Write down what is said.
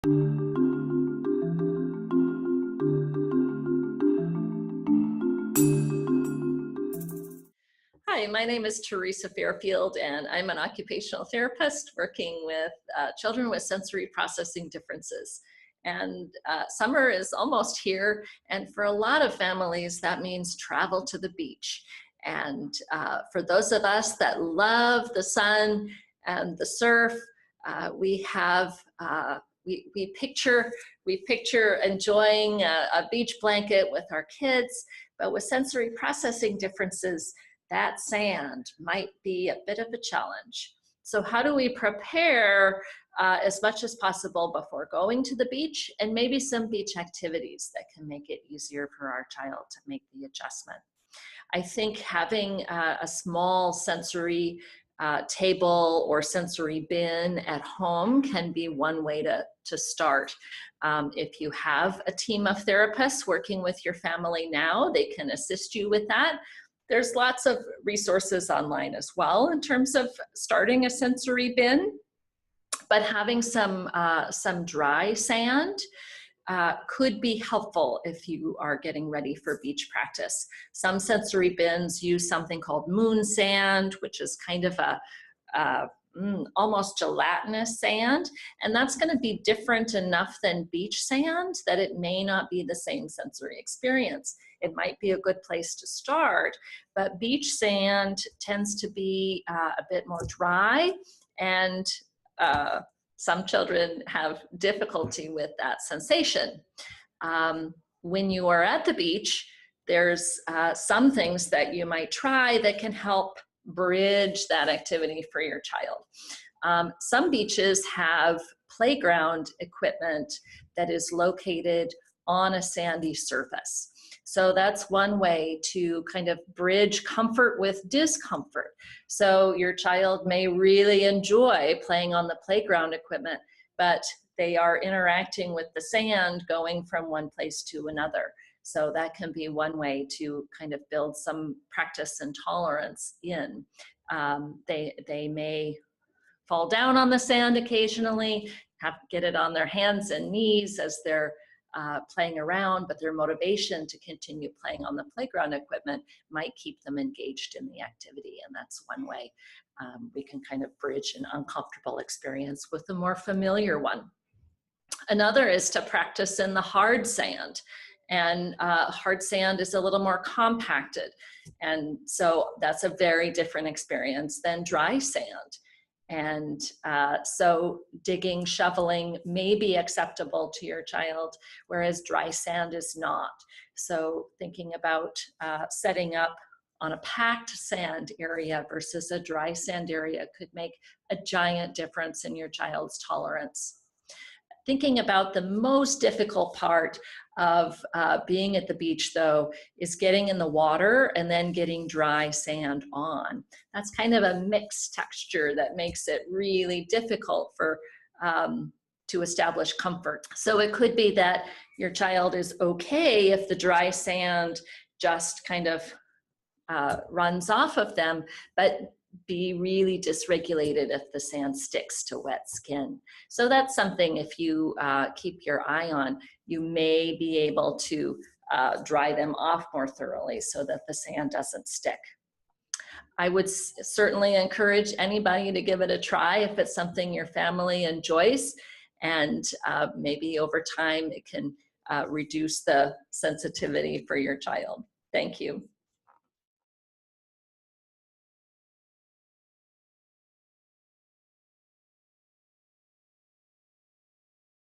Hi, my name is Teresa Fair-Field, and I'm an occupational therapist working with children with sensory processing differences. And summer is almost here, and for a lot of families, that means travel to the beach. And for those of us that love the sun and the surf, we picture enjoying a beach blanket with our kids, but with sensory processing differences, that sand might be a bit of a challenge. So how do we prepare as much as possible before going to the beach, and maybe some beach activities that can make it easier for our child to make the adjustment? I think having a small sensory table or sensory bin at home can be one way to start. If you have a team of therapists working with your family now, they can assist you with that. There's lots of resources online as well in terms of starting a sensory bin, but having some dry sand could be helpful if you are getting ready for beach practice. Some sensory bins use something called moon sand, which is kind of a almost gelatinous sand, and that's going to be different enough than beach sand that it may not be the same sensory experience. It might be a good place to start, but beach sand tends to be a bit more dry, and some children have difficulty with that sensation. When you are at the beach, there's some things that you might try that can help bridge that activity for your child. Some beaches have playground equipment that is located on a sandy surface. So that's one way to kind of bridge comfort with discomfort. So your child may really enjoy playing on the playground equipment, but they are interacting with the sand going from one place to another. So that can be one way to kind of build some practice and tolerance in. They may fall down on the sand occasionally, get it on their hands and knees as they're playing around, but their motivation to continue playing on the playground equipment might keep them engaged in the activity. And that's one way we can kind of bridge an uncomfortable experience with a more familiar one. Another is to practice in the hard sand. And hard sand is a little more compacted. And so that's a very different experience than dry sand. And so digging, shoveling may be acceptable to your child, whereas dry sand is not. So thinking about setting up on a packed sand area versus a dry sand area could make a giant difference in your child's tolerance. Thinking about the most difficult part of being at the beach, though, is getting in the water and then getting dry sand on. That's kind of a mixed texture that makes it really difficult for to establish comfort. So it could be that your child is okay if the dry sand just kind of runs off of them, but be really dysregulated if the sand sticks to wet skin. So that's something, if you keep your eye on, you may be able to dry them off more thoroughly so that the sand doesn't stick. I would certainly encourage anybody to give it a try if it's something your family enjoys, and maybe over time it can reduce the sensitivity for your child. Thank you.